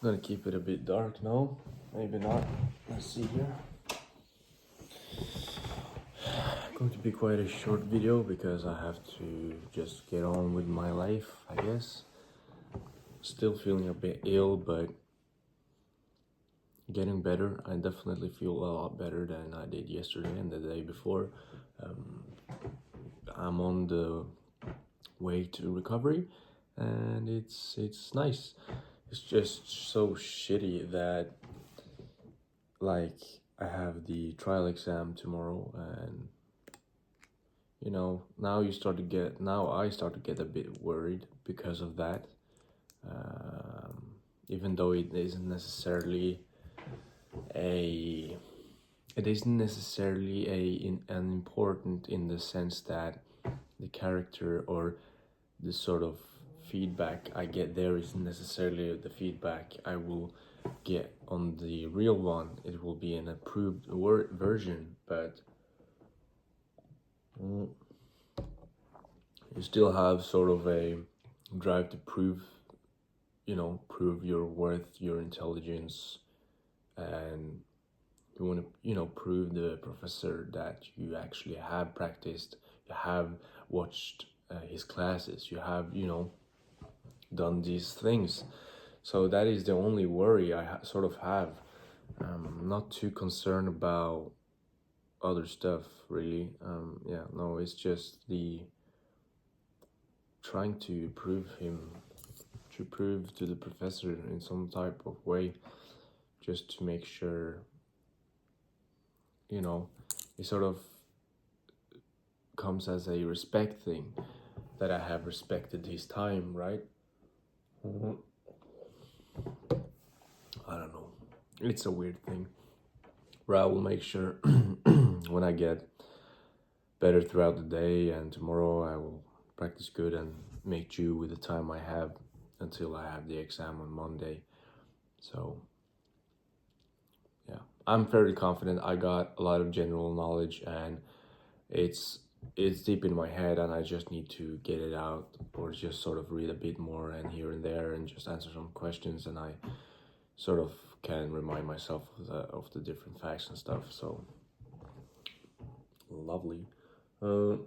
gonna keep it a bit dark now. Maybe not. Let's see here. Going to be quite a short video because I have to just get on with my life, I guess. Still feeling a bit ill, but getting better. I definitely feel a lot better than I did yesterday and the day before. I'm on the way to recovery, and it's nice. It's just so shitty that like I have the trial exam tomorrow, and now I start to get a bit worried because of that. Even though a it isn't necessarily an important in the sense that the character or the sort of feedback I get there isn't necessarily the feedback I will get on the real one. It will be an approved version, but you still have sort of a drive to prove your worth, your intelligence, and you want to prove the professor that you actually have practiced, you have watched his classes, you have done these things. So that is the only worry I sort of have. I'm not too concerned about other stuff really. It's just the trying to prove to the professor in some type of way, just to make sure it sort of comes as a respect thing, that I have respected his time, right? I don't know. It's a weird thing. But I will make sure when I get better throughout the day and tomorrow I will practice good and make do with the time I have until I have the exam on Monday. So yeah, I'm fairly confident. I got a lot of general knowledge and it's deep in my head, and I just need to get it out or just sort of read a bit more and here and there and just answer some questions, and I sort of can remind myself of the different facts and stuff. So lovely. No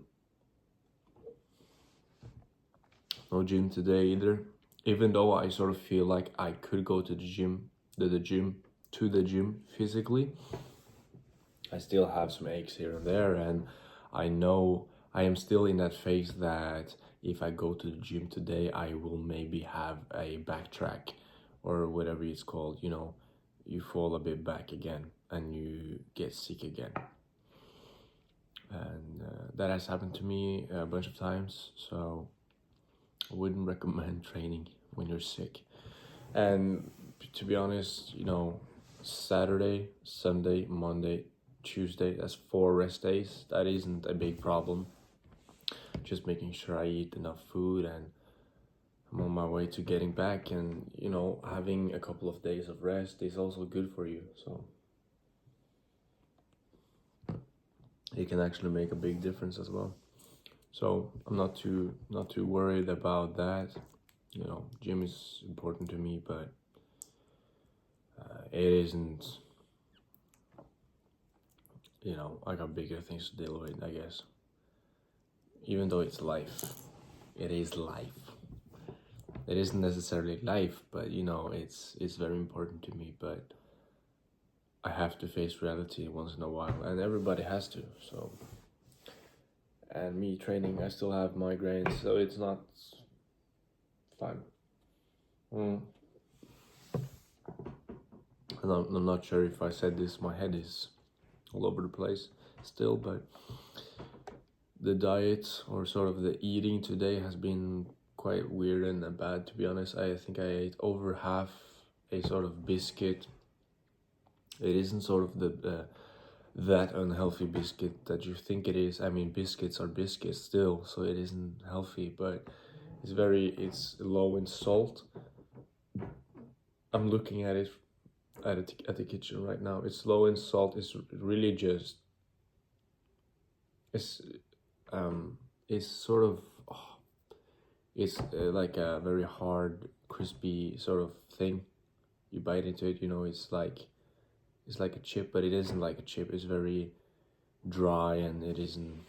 gym today either, even though I sort of feel like I could go to the gym physically. I still have some aches here and there, and I know I am still in that phase that if I go to the gym today, I will maybe have a backtrack or whatever it's called. You fall a bit back again and you get sick again. And that has happened to me a bunch of times, so I wouldn't recommend training when you're sick. And to be honest, Saturday, Sunday, Monday, Tuesday, that's 4 rest days. That isn't a big problem. Just making sure I eat enough food, and I'm on my way to getting back, and having a couple of days of rest is also good for you. So it can actually make a big difference as well. So I'm not too worried about that. Gym is important to me, but it isn't. I got bigger things to deal with, I guess. Even though it's life, it is life. It isn't necessarily life, but it's very important to me. But I have to face reality once in a while, and everybody has to. So, and me training, I still have migraines, so it's not fun. And I'm not sure if I said this. My head is all over the place still, but the diet or sort of the eating today has been quite weird and bad, to be honest. I think I ate over half a sort of biscuit. It isn't sort of the that unhealthy biscuit that you think it is. I mean, biscuits are biscuits still, so it isn't healthy, but it's low in salt. I'm looking at it at the kitchen right now. It's low in salt. It's really just it's sort of it's like a very hard, crispy sort of thing. you bite into it, you know, it's like a chip, but it isn't like a chip. It's very dry, and it isn't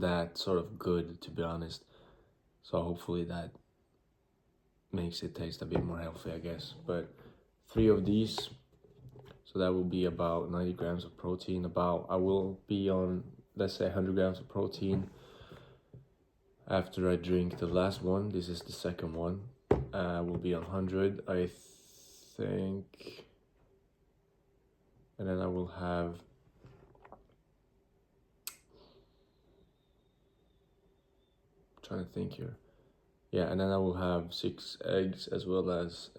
that sort of good, to be honest. So hopefully that makes it taste a bit more healthy, I guess. But 3 of these, so that will be about 90 grams of protein. I will be on, let's say, 100 grams of protein after I drink the last one. This is the second one. Will be on 100, I think. And then I will have trying to think here. Yeah, and then I will have 6 eggs as well as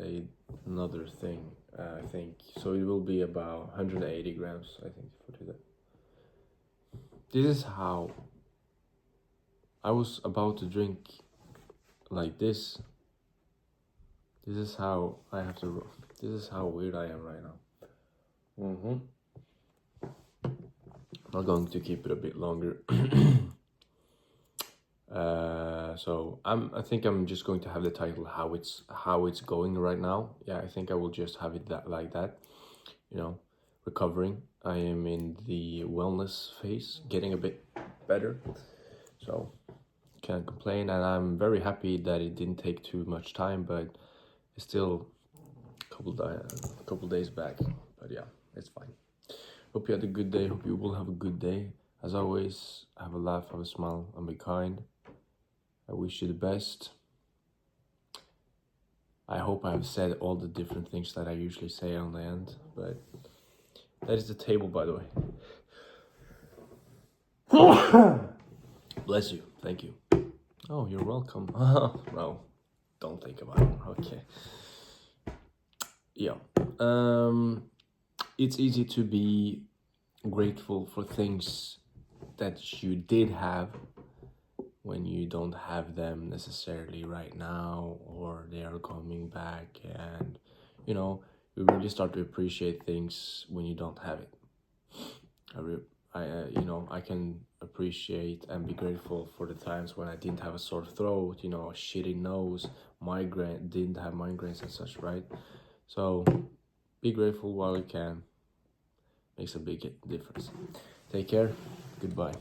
another thing, I think. So it will be about 180 grams, I think, for today. This is how I was about to drink like this. This is how I have to. This is how weird I am right now. I'm going to keep it a bit longer. So I think I'm just going to have the title how it's going right now. Yeah, I think I will just have it like that. You know, recovering. I am in the wellness phase, getting a bit better. So can't complain, and I'm very happy that it didn't take too much time, but it's still a couple days back. But yeah, it's fine. Hope you had a good day. Hope you will have a good day. As always, have a laugh, have a smile, and be kind. I wish you the best. I hope I've said all the different things that I usually say on the end, but that is the table, by the way. Bless you. Thank you. Oh, you're welcome. No, don't think about it. Okay. Yeah. It's easy to be grateful for things that you did have when you don't have them necessarily right now, or they are coming back, and you know, you really start to appreciate things when you don't have it. I can appreciate and be grateful for the times when I didn't have a sore throat, you know, a shitty nose, didn't have migraines and such, right? So be grateful while you can. Makes a big difference. Take care. Goodbye.